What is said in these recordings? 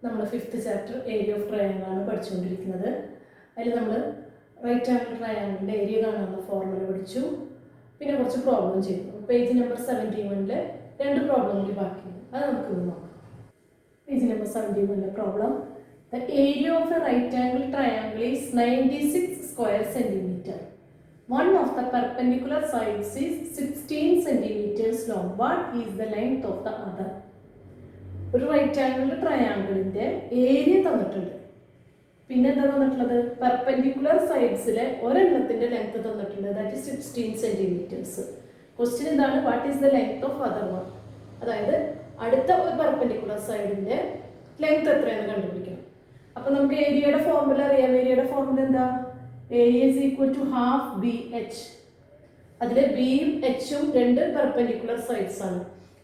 നമ്മൾ fifth chapter area of triangle ആണ് പഠിച്ചുകൊണ്ടിരിക്കുന്നത്. അതിൽ നമ്മൾ റൈറ്റ് ആംഗിൾ ട്രയാങ്കിളിൻ്റെ ഏരിയ കാണാനുള്ള ഫോർമുല പഠിച്ചു. പിന്നെ കുറച്ച് പ്രോബ്ലം ചെയ്തു. പേജ് നമ്പർ 71 രണ്ട് പ്രോബ്ലം കൂടി ബാക്കിയുണ്ട്. അത് നമുക്ക് നോക്കാം. Page number 71 problem: the area of a right angle triangle is 96 square centimetre. One of the perpendicular sides is 16 centimeters long. What is the length of the other? ഒരു right angle ട്രയാങ്കിളിന്റെ area തന്നിട്ടുണ്ട്. പിന്നെ എന്താ തന്നിട്ടുള്ളത്? Perpendicular സൈഡ്സിലെ ഒരെണ്ണത്തിന്റെ length തന്നിട്ടുണ്ട്. That is 16 centimetres. Question എന്താണ്? What is the length of other one? അതായത് അടുത്ത ഒരു പെർപെൻഡിക്കുലർ സൈഡിന്റെ ലെങ്ത് എത്രയാണെന്ന് കണ്ടുപിടിക്കണം. അപ്പൊ നമുക്ക് ഏരിയയുടെ ഫോർമുല അറിയാം. ഏരിയയുടെ ഫോർമുല എന്താ? Area is equal to half B H. അതിലെ ബിയും എച്ചും രണ്ട് പെർപെൻഡിക്കുലർ സൈഡ്സ് ആണ്.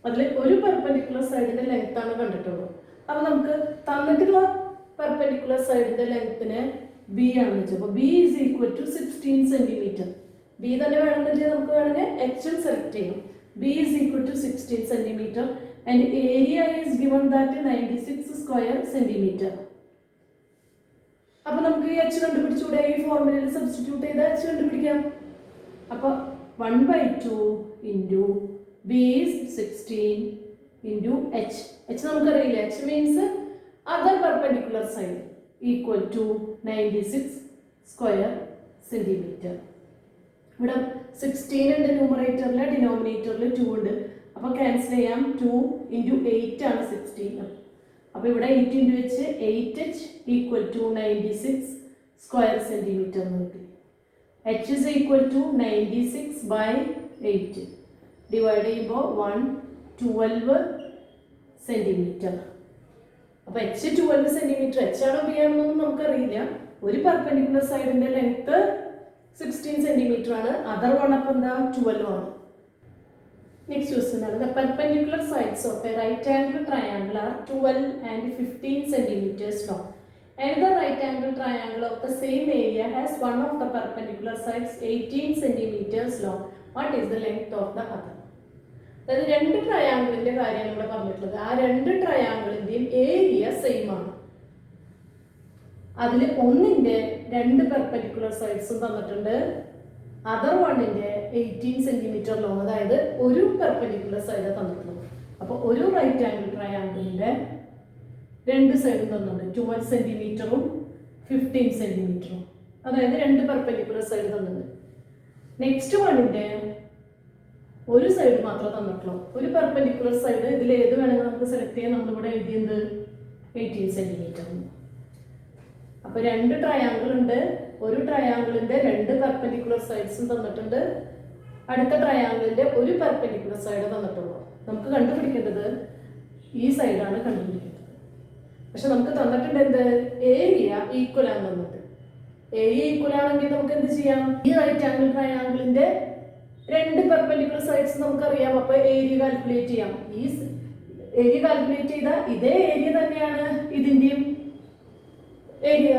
അതിൽ ഒരു പെർപെൻഡിക്കുലർ സൈഡിന്റെ ലെങ്ത് ആണ് കണ്ടിട്ടുള്ളൂ. അപ്പൊ നമുക്ക് തന്നിട്ടുള്ള പെർപെൻഡിക്കുലർ സൈഡിന്റെ ലെങ്ത്തിന് ബി ആണെന്ന് വെച്ചാൽ അപ്പോൾ B is equal to 16 centimetre. B തന്നെ വേണമെന്നുണ്ടെങ്കിൽ നമുക്ക് വേണമെങ്കിൽ എച്ചും സെലക്ട് ചെയ്യും. B is equal to 16 centimetre and area is given that 96 square centimetre. അപ്പൊ നമുക്ക് ഈ എച്ച് കണ്ടുപിടിച്ചൂടെ? ഈ ഫോർമുലയിൽ സബ്സ്റ്റിറ്റ്യൂട്ട് ചെയ്ത് എച്ച് കണ്ടുപിടിക്കാം. അപ്പൊ 1/2 into B is 16 into H. H നമുക്കറിയില്ല. H means other perpendicular side equal to 96 square centimetre. ഇവിടെ 16 ഉണ്ട് ന്യൂമറേറ്ററിൽ, ഡിനോമിനേറ്ററിൽ 2 ഉണ്ട്. അപ്പൊ ക്യാൻസൽ ചെയ്യാം. 2 ഇൻറ്റു 8 ആണ് 16. അപ്പൊ ഇവിടെ 8 ഇൻറ്റു വെച്ച് 8h equal to 96 square centimetre എന്ന് കിട്ടി. h is equal to 96/8 divide ചെയ്യുമ്പോൾ 112 സെന്റിമീറ്റർ. അപ്പൊ h 12 സെന്റിമീറ്റർ. h ആണോ ബി ആണോ എന്നൊന്നും നമുക്കറിയില്ല. ഒരു പെർപെൻഡിക്കുലർ സൈഡിന്റെ ലെങ്ത് 16 സെന്റിമീറ്റർ ആണ്. അതർ വൺ അപ്പം എന്താ? 12 ആണ്. Next question ആണ്: The perpendicular sides of a right angle triangle are 12 and 15 centimeters long. Another right angle triangle of the same area has one of the perpendicular sides 18 centimeters long. What is the length of the other? അതായത് രണ്ട് ട്രയാങ്കിളിന്റെ കാര്യമാണ് ഇവിടെ പറഞ്ഞിട്ടുള്ളത്. ആ രണ്ട് ട്രയാങ്കിളിന്റെയും area same ആണ്. അതിൽ ഒന്നിന്റെ രണ്ട് പെർപെൻഡിക്കുലർ സൈഡ്സും തന്നിട്ടുണ്ട്. അതർ വണ്ണിന്റെ 18 സെന്റിമീറ്റർ ലോങ്, അതായത് ഒരു പെർപെൻഡിക്കുലർ സൈഡ് തന്നിട്ടുള്ളത്. അപ്പൊ ഒരു റൈറ്റ് ആംഗിൾ ട്രയാങ്കിളിന്റെ രണ്ട് സൈഡും തന്നിട്ടുണ്ട്. 12 സെന്റിമീറ്ററും 15 സെന്റിമീറ്ററും, അതായത് രണ്ട് പെർപെൻഡിക്കുലർ സൈഡ് തന്നിട്ടുണ്ട്. നെക്സ്റ്റ് വണ്ണിന്റെ ഒരു സൈഡ് മാത്രമേ തന്നിട്ടുള്ളൂ. ഒരു പെർപെൻഡിക്കുലർ സൈഡ് ഇതിൽ ഏത് വേണമെങ്കിൽ നമുക്ക് സെലക്ട് ചെയ്യാൻ. നമ്മളിവിടെ എഴുതിയത് 18 സെന്റിമീറ്റർ. അപ്പൊ രണ്ട് ട്രയാങ്കിൾ ഉണ്ട്. ഒരു ട്രയാങ്കിളിന്റെ രണ്ട് പെർപെൻഡിക്കുലർ സൈഡ്സും തന്നിട്ടുണ്ട്. അടുത്ത ട്രയാങ്കിളിന്റെ ഒരു പെർപെൻഡിക്കുലർ സൈഡ് തന്നിട്ടുള്ളൂ. നമുക്ക് കണ്ടുപിടിക്കേണ്ടത് ഈ സൈഡാണ് കണ്ടുപിടിക്കേണ്ടത്. പക്ഷെ നമുക്ക് തന്നിട്ടുണ്ട് എന്ത്? ഏരിയ ഈക്വൽ ആണ് തന്നിട്ട്. ഏരിയ ഈക്വൽ ആണെങ്കിൽ നമുക്ക് എന്ത് ചെയ്യാം? ഈ റൈറ്റ് ആംഗിൾ ട്രയാങ്കിളിന്റെ രണ്ട് പെർപെൻഡിക്കുലർ സൈഡ്സ് നമുക്കറിയാം. അപ്പൊ ഏരിയ കാൽക്കുലേറ്റ് ചെയ്യാം. ഈ ഏരിയ കാൽക്കുലേറ്റ് ചെയ്താൽ ഇതേ ഏരിയ തന്നെയാണ് ഇതിന്റെയും ഏരിയ.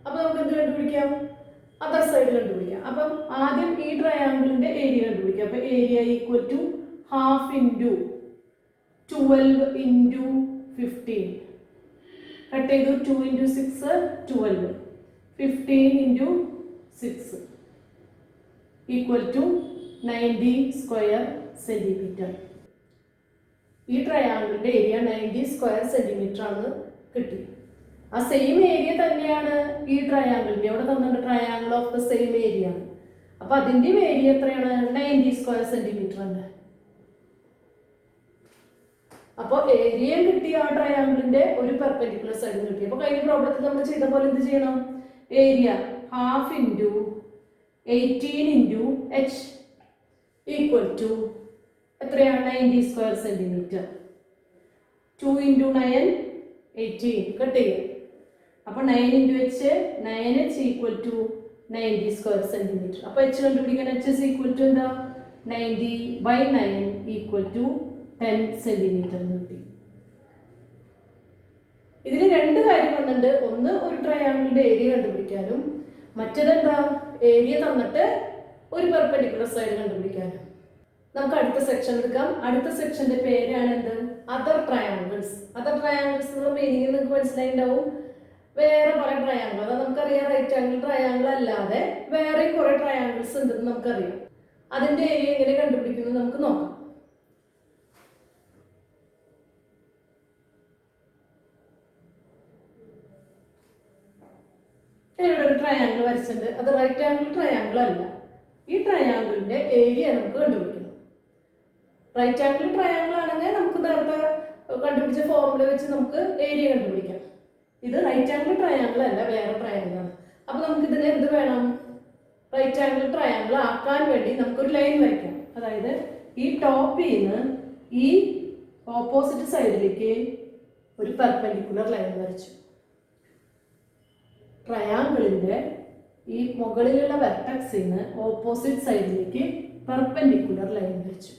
അപ്പൊ നമുക്ക് എന്ത് കണ്ടുപിടിക്കാം? അതർ സൈഡ് കണ്ടുപിടിക്കാം. അപ്പം ആദ്യം ഈ ട്രയാങ്കിളിന്റെ ഏരിയ കണ്ടുപിടിക്കാം. അപ്പൊ area equal to half into 12 into 15. Cut ചെയ്തു. 2 into 6 12. 15 into 6 equal to 90 square centimetre. ഈ ട്രയാങ്കിളിന്റെ ഏരിയ 90 സ്ക്വയർ സെന്റിമീറ്റർ ആണ് കിട്ടി. ആ സെയിം ഏരിയ തന്നെയാണ് ഈ ട്രയാങ്കിളിന്റെ. അവിടെ തന്നിട്ട് triangle of the same area ആണ്. അപ്പൊ അതിന്റെ ഏരിയ എത്രയാണ്? 90 സ്ക്വയർ സെന്റിമീറ്റർ ആണ്. അപ്പൊ ഏരിയ കിട്ടി. ആ ട്രയാങ്കിളിന്റെ ഒരു പെർപെൻഡിക്കുലർ സൈഡ് കിട്ടി. അപ്പൊ കഴിഞ്ഞ പ്രോബ്ലത്തിൽ നമ്മൾ ചെയ്ത പോലെ എന്ത് ചെയ്യണം? Area half into 18 into H equal to എത്രയാണ്? 90 സ്ക്വയർ സെന്റിമീറ്റർ. 2 ഇൻറ്റു 9 18. കട്ട് ചെയ്യും. അപ്പൊ 9 into H 9h equal to 90 square centimetre. അപ്പൊ എച്ച് കണ്ടുപിടിക്കാൻ h ഇസ് ഈക്വൽ ടു എന്താ? 90/9 ഈക്വൽ ടു 10 സെന്റിമീറ്റർ എന്ന് കിട്ടി. ഇതിൽ രണ്ട് കാര്യം വന്നിട്ടുണ്ട്. ഒന്ന് ഒരു ട്രയാങ്കിളിന്റെ ഏരിയ കണ്ടുപിടിക്കാനും, മറ്റേതെന്താ? ഏരിയ തന്നിട്ട് ഒരു പെർപെൻഡിക്കുലർ സൈഡ് കണ്ടുപിടിക്കാനും. നമുക്ക് അടുത്ത സെക്ഷൻ എടുക്കാം. അടുത്ത സെക്ഷന്റെ പേരാണ് എന്ത്? Other triangles. അതർ ട്രയാങ്കിൾസ് എന്നുള്ള മീനിങ് നിങ്ങൾക്ക് മനസ്സിലായിട്ടുണ്ടാവും. വേറെ പല ട്രയാങ്കിൾ, അതായത് നമുക്കറിയാം റൈറ്റ് ആംഗിൾ ട്രയാങ്കിൾ അല്ലാതെ വേറെ കുറെ ട്രയാങ്കിൾസ് ഉണ്ടെന്ന് നമുക്കറിയാം. അതിന്റെ ഏരിയ എങ്ങനെ കണ്ടുപിടിക്കുന്നത് നമുക്ക് നോക്കാം. ഇവിടെ ഒരു ട്രയാങ്കിൾ വരച്ചിട്ടുണ്ട്. അത് റൈറ്റ് ആംഗിൾ ട്രയാങ്കിൾ അല്ല. ഈ ട്രയാങ്കിളിന്റെ ഏരിയ നമുക്ക് കണ്ടുപിടിക്കണം. റൈറ്റ് ആംഗിൾ ട്രയാങ്കിൾ ആണെങ്കിൽ നമുക്ക് നേരത്തെ കണ്ടുപിടിച്ച ഫോർമുല വെച്ച് നമുക്ക് ഏരിയ കണ്ടുപിടിക്കാം. ഇത് റൈറ്റ് ആംഗിൾ ട്രയാങ്കിൾ അല്ല, വേറെ ട്രയാങ്കിൾ ആണ്. അപ്പൊ നമുക്ക് ഇതിനെ എന്ത് വേണം? റൈറ്റ് ആംഗിൾ ട്രയാങ്കിൾ ആക്കാൻ വേണ്ടി നമുക്കൊരു ലൈൻ വരയ്ക്കാം. അതായത് ഈ ടോപ്പിൽ നിന്ന് ഈ ഓപ്പോസിറ്റ് സൈഡിലേക്ക് ഒരു പെർപെൻഡിക്കുലർ ലൈൻ വരച്ചു. ട്രയാങ്കിളിന്റെ ഈ മുകളിലുള്ള വെർട്ടക്സിൽ നിന്ന് ഓപ്പോസിറ്റ് സൈഡിലേക്ക് പെർപെൻഡിക്കുലർ ലൈൻ വരച്ചു.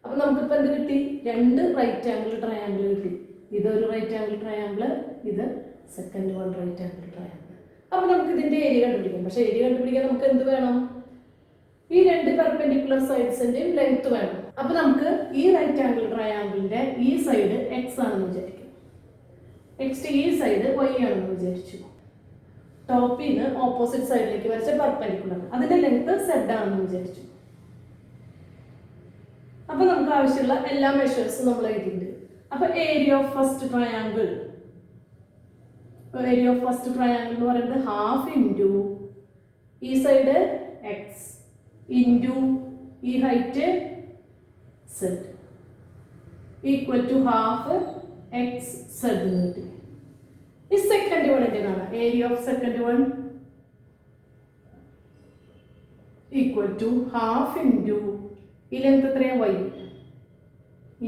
അപ്പൊ നമുക്കിപ്പോൾ എന്ത് കിട്ടി? രണ്ട് റൈറ്റ് ആംഗിൾ ട്രയാങ്കിൾ കിട്ടി. ഇതൊരു റൈറ്റ് ആംഗിൾ ട്രയാങ്കിൾ, ഇത് second one right angle triangle. അപ്പൊ നമുക്ക് ഇതിന്റെ ഏരിയ കണ്ടുപിടിക്കാം. പക്ഷെ ഏരിയ കണ്ടുപിടിക്കാൻ നമുക്ക് എന്ത് വേണം? ഈ രണ്ട് പെർപെൻഡിക്കുലർ സൈഡ്സിന്റെയും ലെങ്ത് വേണം. അപ്പൊ നമുക്ക് ഈ റൈറ്റ് ആംഗിൾ ട്രയാങ്കിളിന്റെ ഈ സൈഡ് എക്സ് ആണെന്ന് വിചാരിക്കും, നെക്സ്റ്റ് ഈ സൈഡ് വൈ ആണെന്ന് വിചാരിച്ചു. ടോപ്പിൽ നിന്ന് ഓപ്പോസിറ്റ് സൈഡിലേക്ക് വരച്ച പെർപെൻഡിക്കുലർ, അതിന്റെ ലെങ്ത് സെഡ് ആണെന്ന് വിചാരിച്ചു. അപ്പൊ നമുക്ക് ആവശ്യമുള്ള എല്ലാ മെഷേഴ്സും നമ്മൾ എഴുതിയിട്ടുണ്ട്. അപ്പൊ area of first triangle, area of first triangle എന്ന് പറയുന്നത് ഹാഫ് ഇൻറ്റു ഈ സൈഡ് എക്സ് ഇൻറ്റു ഈ height Z equal to half X Z എന്ന് കിട്ടി. ഈ സെക്കൻഡ് വണ്ണിന്റെ കാണാം. Area of second one equal to half into ഈ ലെങ്ത് എത്രയാണ്? Y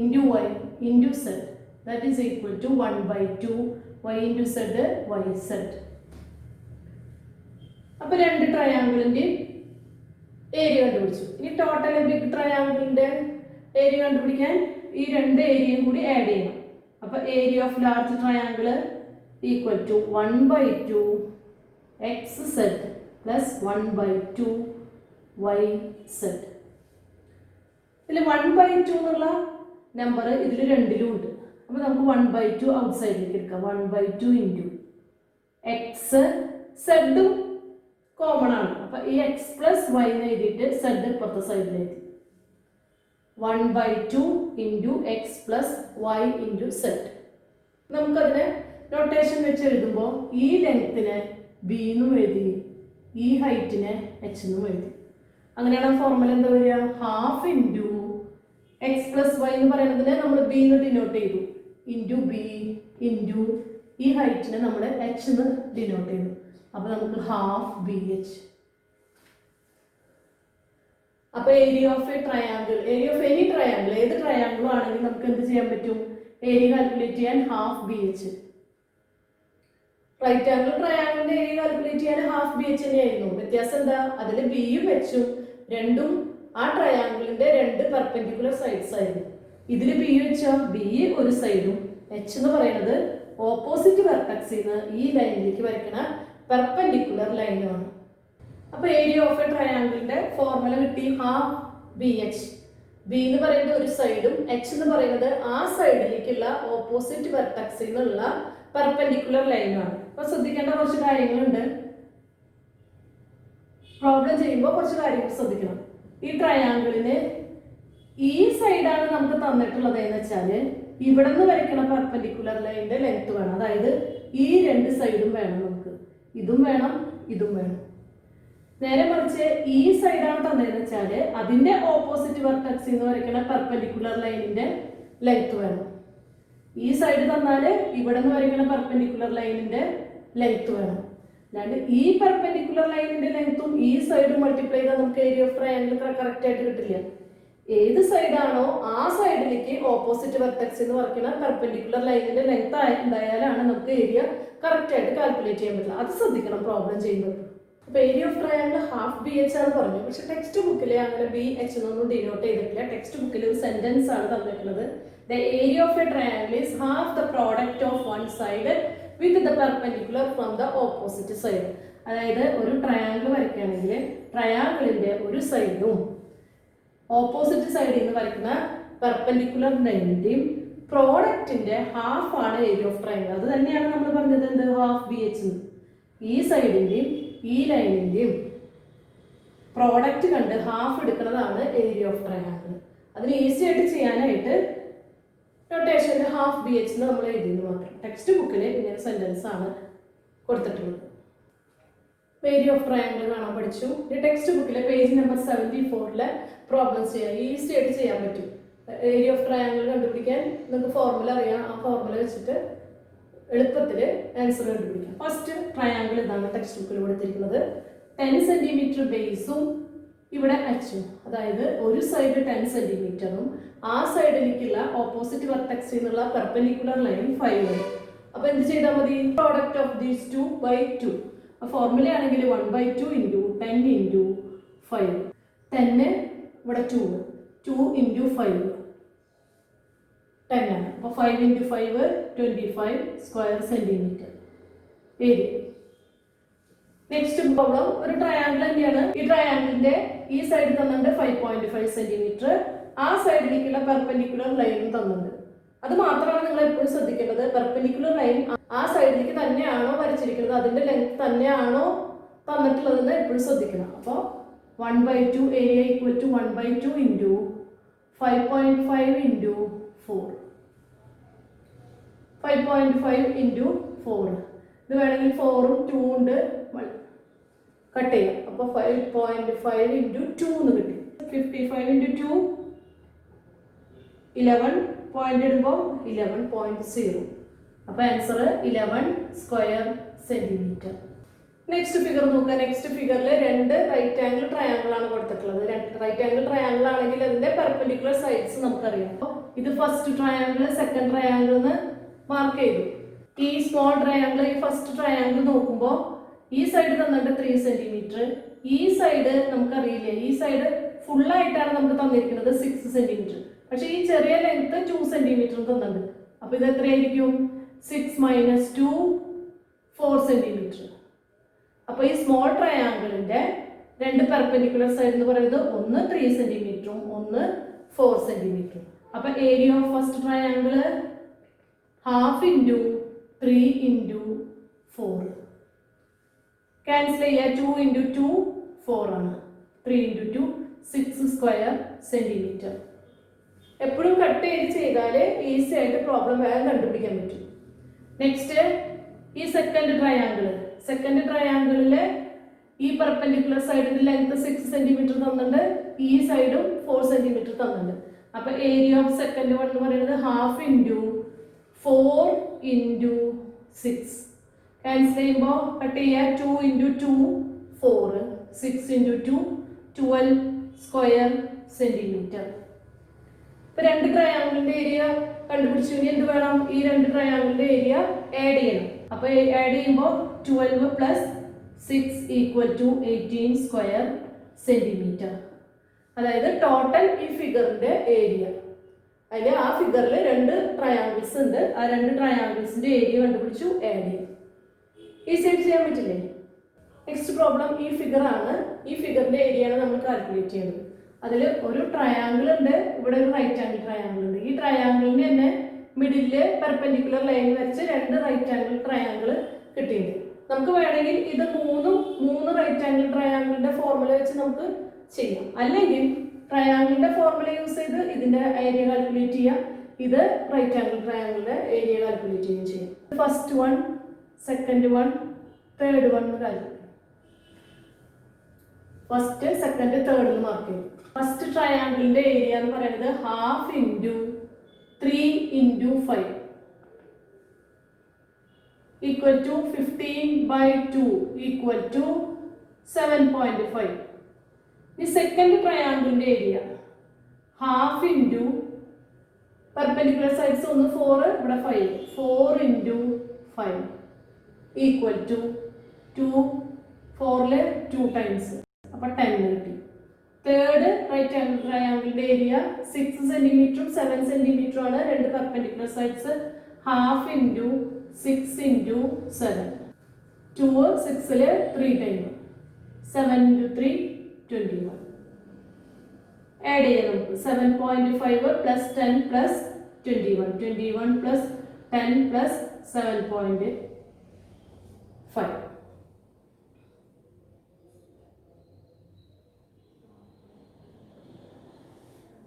into Y into Z, that is equal to 1/2 y into Z Y Z. അപ്പൊ രണ്ട് ട്രയാങ്കിളിന്റെ ഏരിയ കണ്ടുപിടിച്ചു. ഇനി ടോട്ടൽ ബിഗ് ട്രയാങ്കിളിന്റെ ഏരിയ കണ്ടുപിടിക്കാൻ ഈ രണ്ട് ഏരിയയും കൂടി ആഡ് ചെയ്യണം. അപ്പൊ area of large triangle equal to 1/2 X Z plus 1/2 Y Z. ഇതിൽ 1/2 എന്നുള്ള നമ്പർ ഇതിൽ രണ്ടിലും ഉണ്ട്. അപ്പൊ നമുക്ക് 1/2 ഔട്ട് സൈഡിലേക്ക് എടുക്കാം. 1/2 ഇൻറ്റു എക്സ് സെഡും കോമൺ ആണ്. അപ്പൊ ഈ എക്സ് പ്ലസ് വൈ എഴുതിയിട്ട് സെഡ് ഇപ്പുറത്തെ സൈഡിലേക്ക് 1/2 into X plus Y into Z. നമുക്കതിനെ നൊട്ടേഷൻ വെച്ച് എഴുതുമ്പോൾ ഈ ലെങ്ത്തിനെ ബി എന്നും എഴുതി, ഈ ഹൈറ്റിനെ എച്ച് എന്നും എഴുതി. അങ്ങനെയാണ് ഫോർമുല എന്താ വരിക? Half into X plus Y എന്ന് പറയുന്നതിനെ നമ്മൾ ബി എന്ന് ഡിനോട്ട് ചെയ്തു, ഇൻറ്റു ബി ഇൻറ്റു ഈ ഹൈറ്റിനെ നമ്മൾ എച്ച് എന്ന് ഡിനോട്ട് ചെയ്തു. അപ്പൊ നമുക്ക് ഹാഫ് ബി എച്ച്. അപ്പൊ area of a triangle, area of any triangle, ഏത് ട്രയാങ്കിളും ആണെങ്കിൽ നമുക്ക് എന്ത് ചെയ്യാൻ പറ്റും? ഏരിയ കാൽക്കുലേറ്റ് ചെയ്യാൻ half B H. Right angle ട്രയാങ്കിളിന്റെ ഏരിയ കാൽക്കുലേറ്റ് ചെയ്യാൻ ഹാഫ് ബി എച്ച് തന്നെയായിരുന്നു. വ്യത്യാസം എന്താ? അതിൽ ബിയും എച്ചും രണ്ടും ആ ട്രയാങ്കിളിന്റെ രണ്ട് പെർപെൻഡിക്കുലർ സൈഡ്സ് ആയിരുന്നു. ഇതിൽ ബി വെച്ചാൽ ബി ഒരു സൈഡും എച്ച് എന്ന് പറയുന്നത് ഓപ്പോസിറ്റ് വെർട്ടക്സിൽ നിന്ന് ഈ ലൈനിലേക്ക് വരയ്ക്കുന്ന പെർപെൻഡിക്കുലർ ലൈനുമാണ്. അപ്പൊ ഏരിയ ഓഫ് എ ട്രയാങ്കിളിന്റെ ഫോർമുല കിട്ടി ഹാഫ് ബി എച്ച്. ബി എന്ന് പറയുന്നത് ഒരു സൈഡും എച്ച് എന്ന് പറയുന്നത് ആ സൈഡിലേക്കുള്ള ഓപ്പോസിറ്റ് വെർട്ടക്സിൽ നിന്നുള്ള പെർപെൻഡിക്കുലർ ലൈനാണ്. അപ്പൊ ശ്രദ്ധിക്കേണ്ട കുറച്ച് കാര്യങ്ങളുണ്ട്. പ്രോബ്ലം ചെയ്യുമ്പോൾ കുറച്ച് കാര്യങ്ങൾ ശ്രദ്ധിക്കണം. ഈ ട്രയാങ്കിളിന് ഈ സൈഡാണ് നമുക്ക് തന്നിട്ടുള്ളത് എന്ന് വെച്ചാൽ ഇവിടെ നിന്ന് വരയ്ക്കുന്ന പെർപെൻഡിക്കുലർ ലൈനിന്റെ ലെങ്ത് വേണം. അതായത് ഈ രണ്ട് സൈഡും വേണം നമുക്ക്, ഇതും വേണം ഇതും വേണം. നേരെ മറിച്ച് ഈ സൈഡാണ് തന്നതെന്ന് വെച്ചാൽ അതിന്റെ ഓപ്പോസിറ്റ് വെർട്ടക്സിൽ നിന്ന് വരയ്ക്കുന്ന പെർപെൻഡിക്കുലർ ലൈനിന്റെ ലെങ്ത് വേണം. ഈ സൈഡ് തന്നാൽ ഇവിടെ നിന്ന് വരയ്ക്കുന്ന പെർപെൻഡിക്കുലർ ലൈനിന്റെ ലെങ്ത് വേണം. അല്ലാണ്ട് ഈ പെർപെൻഡിക്കുലർ ലൈനിന്റെ ലെങ്ത്തും ഈ സൈഡും മൾട്ടിപ്ലൈ ചെയ്താൽ നമുക്ക് ഏരിയ ഓഫ് ട്രയാങ്കിൾ കറക്റ്റ് ആയിട്ട് കിട്ടില്ല. ഏത് സൈഡാണോ ആ സൈഡിലേക്ക് ഓപ്പോസിറ്റ് വെർട്ടക്സ് എന്ന് പറയുന്ന പെർപെൻഡിക്കുലർ ലൈനിന്റെ ലെങ്ത് ഉണ്ടായാലാണ് നമുക്ക് ഏരിയ കറക്റ്റ് ആയിട്ട് കാൽക്കുലേറ്റ് ചെയ്യാൻ പറ്റില്ല. അത് ശ്രദ്ധിക്കണം പ്രോബ്ലം ചെയ്യുമ്പോൾ. അപ്പൊ area of triangle half B H ആണ് പറഞ്ഞു. പക്ഷെ ടെക്സ്റ്റ് ബുക്കിൽ അങ്ങനെ ബി എച്ച് എന്നൊന്നും ഡിനോട്ട് ചെയ്തിട്ടില്ല. ടെക്സ്റ്റ് ബുക്കിൽ ഒരു സെന്റൻസ് ആണ് തന്നിട്ടുള്ളത്. The area of a triangle is half the product of one side with the perpendicular from the opposite side. അതായത് ഒരു ട്രയാങ്കിൾ വരയ്ക്കുകയാണെങ്കിൽ ട്രയാങ്കിളിന്റെ ഒരു സൈഡും ഓപ്പോസിറ്റ് സൈഡിൽ നിന്ന് വരയ്ക്കുന്ന പെർപെൻഡിക്കുലർ ലൈനിന്റെയും പ്രോഡക്റ്റിന്റെ ഹാഫ് ആണ് ഏരിയ ഓഫ് ട്രയാങ്കിൾ. അത് തന്നെയാണ് നമ്മൾ പറഞ്ഞത് എന്ത് ഹാഫ് ബി എച്ച്. ഈ സൈഡിന്റെയും ഈ ലൈനിന്റെയും പ്രോഡക്റ്റ് കണ്ട് ഹാഫ് എടുക്കുന്നതാണ് ഏരിയ ഓഫ് ട്രയാങ്കിൾ. അതിന് ഈസി ആയിട്ട് ചെയ്യാനായിട്ട് നൊട്ടേഷനിൽ ഹാഫ് ബി എച്ച് നമ്മൾ എഴുതിയെന്ന് മാത്രം. ടെക്സ്റ്റ് ബുക്കിൽ ഇങ്ങനെ സെന്റൻസ് ആണ് കൊടുത്തിട്ടുള്ളത്. ഏരിയ ഓഫ് ട്രയാങ്കിൾ കാണാൻ പഠിച്ചു. ഈ ടെക്സ്റ്റ് ബുക്കിലെ പേജ് നമ്പർ 74 പ്രോബ്ലംസ് ചെയ്യാം. ഈസി ആയിട്ട് ചെയ്യാൻ പറ്റും. ഏരിയ ഓഫ് ട്രയാങ്കിൾ കണ്ടുപിടിക്കാൻ നിങ്ങൾക്ക് ഫോർമുല അറിയാം. ആ ഫോർമുല വെച്ചിട്ട് എളുപ്പത്തിൽ ആൻസർ കണ്ടുപിടിക്കാം. ഫസ്റ്റ് ട്രയാങ്കിൾ ഇതാണ് ടെക്സ്റ്റ് ബുക്കിൽ കൊടുത്തിരിക്കുന്നത്. 10 സെന്റിമീറ്റർ ബേസും ഇവിടെ അച്ചും, അതായത് ഒരു സൈഡ് 10 സെന്റിമീറ്ററും ആ സൈഡിലേക്കുള്ള ഓപ്പോസിറ്റ് വെർട്ടെക്സിൽ നിന്നുള്ള പെർപെൻഡിക്കുലർ ലൈൻ 5. അപ്പൊ എന്ത് ചെയ്താൽ മതി? Product of these 2/2. ഫോർമുല ആണെങ്കിൽ 1/2 × 10 × 5. 10 ഇവിടെ 2 × 5 10 ആണ്. അപ്പൊ 5 × 5 25 square centimetre area. Next problem ഒരു ട്രയാങ്കിൾ തന്നെയാണ്. ഈ ട്രയാങ്കിളിന്റെ ഈ സൈഡ് തന്നിട്ടുണ്ട് 5.5 സെന്റിമീറ്റർ. ആ സൈഡിലേക്കുള്ള പെർപെൻഡിക്കുലർ ലൈനും തന്നിട്ടുണ്ട്. അത് മാത്രമാണ് നിങ്ങൾ എപ്പോഴും ശ്രദ്ധിക്കേണ്ടത്. പെർപെൻഡിക്കുലർ ലൈൻ ആ സൈഡിലേക്ക് തന്നെയാണോ വരച്ചിരിക്കുന്നത്, അതിന്റെ ലെങ്ത് തന്നെയാണോ തന്നിട്ടുള്ളതെന്ന് എപ്പോഴും ശ്രദ്ധിക്കണം. അപ്പോൾ 1/2 ഏരിയ ഈക്വൽ ടു 1/2 × 5.5 × 4. 5.5 × 4. ഇത് വേണമെങ്കിൽ 4ഉം 2 ഉണ്ട് കട്ട് ചെയ്യാം. അപ്പോൾ 5.5 × 2 എന്ന് കിട്ടി. 55 × 2 11 പോയിന്റ് ഇടുമ്പോൾ 11.0. അപ്പോൾ answer 11 square centimetre. Next figure നോക്കുക. നെക്സ്റ്റ് ഫിഗറിൽ 2 റൈറ്റ് ആംഗിൾ ട്രയാങ്കിൾ ആണ് കൊടുത്തിട്ടുള്ളത്. റൈറ്റ് ആംഗിൾ ട്രയാങ്കിൾ ആണെങ്കിൽ അതിന്റെ പെർപെൻഡിക്കുലർ സൈഡ്സ് നമുക്കറിയാം. ഇത് ഫസ്റ്റ് ട്രയാങ്കിൾ, സെക്കൻഡ് ട്രയാങ്കിൾ എന്ന് മാർക്ക് ചെയ്തു. ഈ സ്മോൾ ട്രയാങ്കിൾ, ഈ ഫസ്റ്റ് ട്രയാങ്കിൾ നോക്കുമ്പോൾ ഈ സൈഡ് തന്നിട്ട് 3 സെന്റിമീറ്റർ, ഈ സൈഡ് നമുക്കറിയില്ല. ഈ സൈഡ് ഫുള്ളായിട്ടാണ് നമുക്ക് തന്നിരിക്കുന്നത് 6 സെന്റിമീറ്റർ. പക്ഷെ ഈ ചെറിയ ലെങ്ത് 2 സെന്റിമീറ്റർ തന്നിട്ടുണ്ട്. അപ്പൊ ഇത് എത്രയായിരിക്കും? 6 - 2 4 സെന്റിമീറ്റർ. അപ്പൊ ഈ സ്മോൾ ട്രയാങ്കിളിന്റെ 2 പെർപെൻഡിക്കുലർ സൈഡ് എന്ന് പറയുന്നത് ഒന്ന് 3 സെന്റിമീറ്ററും ഒന്ന് 4 സെന്റിമീറ്ററും. അപ്പൊ area of first triangle half × 3 × 4. Cancel ചെയ്യുക. 2 × 2 4 ആണ്. 3 × 2 6 സ്ക്വയർ സെന്റിമീറ്റർ. എപ്പോഴും കട്ട് ചെയ്താൽ ഈസി ആയിട്ട് പ്രോബ്ലം വേഗം കണ്ടുപിടിക്കാൻ പറ്റും. നെക്സ്റ്റ് ഈ സെക്കൻഡ് ട്രയാങ്കിളില് ഈ പെർപെൻഡിക്കുലർ സൈഡിന്റെ ലെങ്ത് 6 സെന്റിമീറ്റർ തന്നിട്ടുണ്ട്, ഈ സൈഡും 4 സെന്റിമീറ്റർ തന്നിട്ടുണ്ട്. അപ്പൊ ഏരിയ ഓഫ് സെക്കൻഡ് വൺ എന്ന് പറയുന്നത് ഹാഫ് × 4 × 6. ക്യാൻസൽ ചെയ്യുമ്പോൾ കട്ട് ചെയ്യുക. 2 × 2 4, 6 × 2 12 സ്ക്വയർ സെന്റിമീറ്റർ. ഇപ്പൊ 2 ട്രയാങ്കിളിന്റെ ഏരിയ കണ്ടുപിടിച്ചു. ഇനി എന്ത് വേണം? ഈ 2 ട്രയാങ്കിളിന്റെ ഏരിയ ആഡ് ചെയ്യണം. അപ്പൊ ആഡ് ചെയ്യുമ്പോൾ 12 + 6 = 18 സ്ക്വയർ സെന്റിമീറ്റർ. അതായത് ടോട്ടൽ ഈ ഫിഗറിന്റെ ഏരിയ. അതിൽ ആ ഫിഗറിൽ 2 ട്രയാങ്കിൾസ് ഉണ്ട്. ആ 2 ട്രയാങ്കിൾസിന്റെ ഏരിയ കണ്ടുപിടിച്ചു, ആഡ് ചെയ്യും. ഈസി ആയിട്ട് ചെയ്യാൻ പറ്റില്ലേ? നെക്സ്റ്റ് പ്രോബ്ലം ഈ ഫിഗർ ആണ്. ഈ ഫിഗറിന്റെ ഏരിയ ആണ് നമ്മൾ കാൽക്കുലേറ്റ് ചെയ്യുന്നത്. അതിൽ ഒരു ട്രയാങ്കിൾ ഉണ്ട്, ഇവിടെ ഒരു റൈറ്റ് ആംഗിൾ ട്രയാങ്കിൾ ഉണ്ട്. ഈ ട്രയാങ്കിളിന് തന്നെ മിഡില് പെർപെൻഡിക്കുലർ ലൈൻ വരച്ച് 2 റൈറ്റ് ആംഗിൾ ട്രയാങ്കിൾ കിട്ടിയിട്ടുണ്ട്. നമുക്ക് വേണമെങ്കിൽ ഇത് 3 റൈറ്റ് ആംഗിൾ ട്രയാങ്കിളിന്റെ ഫോർമുല വെച്ച് നമുക്ക് ചെയ്യാം. അല്ലെങ്കിൽ ട്രയാങ്കിളിന്റെ ഫോർമുല യൂസ് ചെയ്ത് ഇതിന്റെ ഏരിയ കാൽക്കുലേറ്റ് ചെയ്യാം. ഇത് റൈറ്റ് ആംഗിൾ ട്രയാങ്കിളിന്റെ ഏരിയ കാൽക്കുലേറ്റ് ചെയ്യുകയും ചെയ്യാം. First one, second one, third one calculate. First, second, third mark ചെയ്യും. ഫസ്റ്റ് ട്രയാങ്കിളിന്റെ ഏരിയ എന്ന് പറയുന്നത് ഹാഫ് × 3 × 5 = 15/2 = 7.5. ഈ സെക്കൻഡ് ട്രയാങ്കിളിന്റെ ഏരിയ ഹാഫ് × പെർപെൻഡിക്കുലർ സൈഡ്സ് ഒന്ന് 4, ഇവിടെ 5, 4 × 5 = 2, 4 2 ടൈംസ്, അപ്പൊ 10 കിട്ടി. തേർഡ് റൈറ്റ് ആംഗിൾ ട്രയാങ്കിളിന്റെ ഏരിയ 6 സെന്റിമീറ്ററും 7 സെന്റിമീറ്ററും ആണ്. 2 perpendicular sides. Half × 6 × 7, 2 6 3 time, 7 × 3 21. Add ചെയ്യാം നമുക്ക് 7.5 പ്ലസ് 10 പ്ലസ് 21 പ്ലസ് 10 പ്ലസ് 7.5.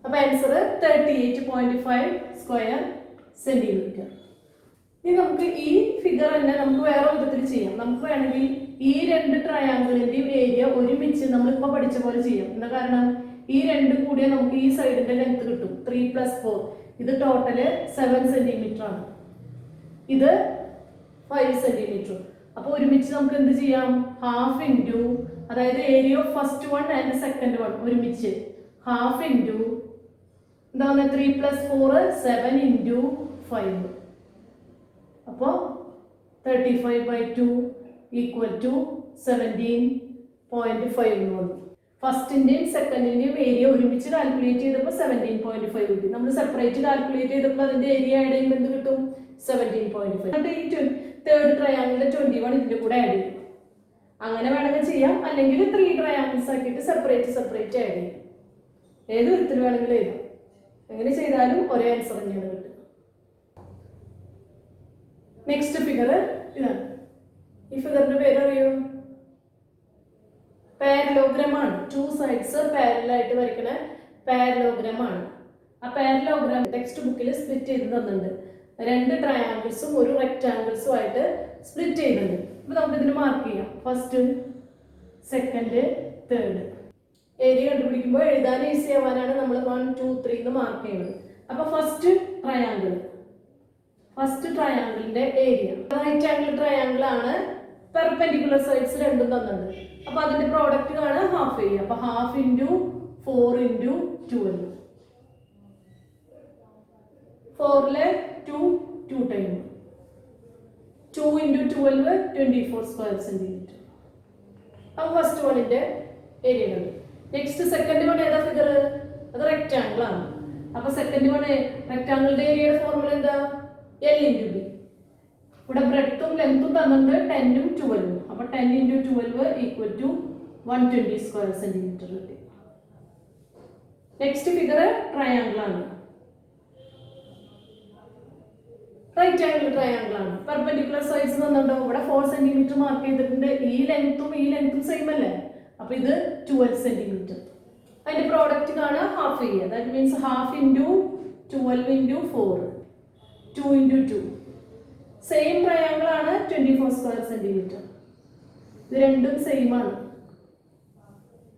അപ്പോൾ ആൻസർ 38.5 സ്ക്വയർ സെന്റിമീറ്റർ. ഇനി നമുക്ക് ഈ ഫിഗർ തന്നെ നമുക്ക് വേറെ വിധത്തിൽ ചെയ്യാം. നമുക്ക് വേണമെങ്കിൽ ഈ രണ്ട് ട്രയാങ്കിളിന്റെയും ഏരിയ ഒരുമിച്ച് നമ്മളിപ്പോൾ പഠിച്ച പോലെ ചെയ്യാം. എന്താ കാരണം ഈ രണ്ടും കൂടിയ നമുക്ക് ഈ സൈഡിന്റെ ലെങ്ത് കിട്ടും 3 + 4. ഇത് ടോട്ടല് 7 സെന്റിമീറ്റർ ആണ്, ഇത് 5 സെന്റിമീറ്റർ. അപ്പോൾ ഒരുമിച്ച് നമുക്ക് എന്ത് ചെയ്യാം, ഹാഫ് ഇൻറ്റു, അതായത് area of first one and second one ഒരുമിച്ച് ഹാഫ് ഇൻറ്റു എന്താണ് 3 + 4 7 ഇൻറ്റു 5. അപ്പോൾ 35/2 = 17.5 എന്ന് വന്നു. ഫസ്റ്റിന്റെയും സെക്കൻഡിന്റെയും ഏരിയ ഒരുമിച്ച് കാൽക്കുലേറ്റ് ചെയ്തപ്പോൾ 17.5 കിട്ടി. നമ്മൾ സെപ്പറേറ്റ് കാൽക്കുലേറ്റ് ചെയ്തപ്പോൾ അതിന്റെ ഏരിയ ആഡ് ചെയ്യുമ്പോൾ എന്ത് കിട്ടും, 17.5. എന്നിട്ട് ഈ തേർഡ് ട്രയാങ്കിളിലെ 21 ഇതിന്റെ കൂടെ ആഡ് ചെയ്യും. അങ്ങനെ വേണമെങ്കിൽ ചെയ്യാം, അല്ലെങ്കിൽ 3 ട്രയാങ്കിൾസ് ആക്കിയിട്ട് സെപ്പറേറ്റ് ആഡ് ചെയ്യും. ഏത് വിധത്തിൽ വേണമെങ്കിലും എഴുതാം. എങ്ങനെ ചെയ്താലും ഒരേ ആൻസർ തന്നെയാണ് കിട്ടുക. നെക്സ്റ്റ് ഫിഗർ ഇതാണ്. ഈ ഫിഗറിന്റെ പേര് അറിയോ, പാരലോഗ്രാം ആണ്. 2 സൈഡ്സ് പാരലൽ ആയിട്ട് വരയ്ക്കുന്ന പാരലോഗ്രാം ആണ്. ആ പാരലോഗ്രാം ടെക്സ്റ്റ് ബുക്കിൽ സ്പ്ലിറ്റ് ചെയ്ത് തന്നിട്ടുണ്ട്. 2 ട്രയാങ്കിൾസും ഒരു റെക്ടാങ്കിൾസും ആയിട്ട് സ്പ്ലിറ്റ് ചെയ്യുന്നുണ്ട്. അപ്പൊ നമുക്ക് ഇതിന് മാർക്ക് ചെയ്യാം. First, second, third. ഏരിയ കണ്ടുപിടിക്കുമ്പോൾ എഴുതാൻ ഈസി ആവാനാണ് നമ്മൾ 1 2 3 എന്ന് മാർക്ക് ചെയ്യുന്നത്. അപ്പൊ ഫസ്റ്റ് ട്രയാങ്കിളിന്റെ ഏരിയ, റൈറ്റ് ആംഗിൾ ട്രയാങ്കിൾ ആണ്. പെർപെൻഡിക്കുലർ സൈഡ്സ് രണ്ടും തന്നിട്ടുണ്ട്. അപ്പൊ അതിന്റെ പ്രോഡക്റ്റ് കാണാൻ ഹാഫ് ഏരിയ. അപ്പൊ half into 4 into 12. 4 2 time 2 into 12 24 square centimetre. അപ്പൊ ഫസ്റ്റ് വണ്ണിന്റെ ഏരിയ കണ്ടു. നെക്സ്റ്റ് സെക്കൻഡ് വൺ ഏതാ ഫിഗർ, അത് റെക്ടാങ്കിൾ ആണ്. അപ്പൊ സെക്കൻഡ് വൺ റെക്ടാങ്കിളിന്റെ ഏരിയയുടെ ഫോർമുല എന്താ, L ഇൻറ്റു B. ഇവിടെ ബ്രെഡ്ത്തും ലെങ്ത്തും തന്നിട്ടുണ്ട് 10 ഉം 12 ഉം. അപ്പൊ 10 ഇൻറ്റു 12 = 120 സ്ക്വയർ സെന്റിമീറ്റർ കിട്ടി. നെക്സ്റ്റ് ഫിഗർ ട്രയാങ്കിൾ ആണ്, റൈറ്റ് ആംഗിൾ ട്രയാങ്കിൾ ആണ്. പെർപെൻഡിക്കുലർ സൈഡ്സ് തന്നിട്ടുണ്ടോ, ഇവിടെ 4 സെന്റിമീറ്റർ മാർക്ക് ചെയ്തിട്ടുണ്ട്. ഈ ലെങ്ത്തും സെയിം അല്ലേ, അപ്പൊ ഇത് 12 സെന്റിമീറ്റർ. അതിന്റെ പ്രോഡക്റ്റ് കാണാൻ half area. That means half into 12 into 4 2 into 2. Same triangle ആണ്, 24 സ്ക്വയർ സെന്റിമീറ്റർ. ഇത് രണ്ടും സെയിം ആണ്,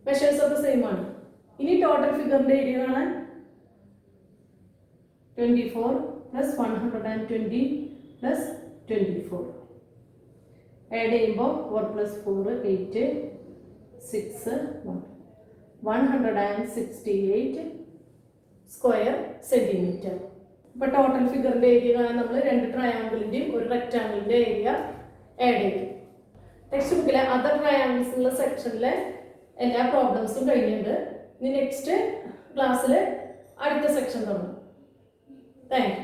മെഷേഴ്സ് ഒക്കെ സെയിം ആണ്. ഇനി ടോട്ടൽ ഫിഗറിന്റെ ഏരിയ കാണാൻ 24 + 120 + 24 ആഡ് ചെയ്യുമ്പോൾ 4 + 4 8 6 168 സ്ക്വയർ സെന്റിമീറ്റർ. ഇപ്പൊ ടോട്ടൽ ഫിഗറിന്റെ ഏരിയ കാണാൻ നമ്മൾ 2 ട്രയാങ്കിളിന്റെയും ഒരു റെക്ടാങ്കിളിന്റെ ഏരിയ ആഡ് ചെയ്യും. ടെക്സ്റ്റ് ബുക്കിലെ അതർ ട്രയാങ്കിൾസ് ഉള്ള സെക്ഷനിലെ എല്ലാ പ്രോബ്ലംസും കഴിഞ്ഞിട്ടുണ്ട്. ഇനി നെക്സ്റ്റ് ക്ലാസ്സിൽ അടുത്ത സെക്ഷൻ തുടങ്ങും. Thank you.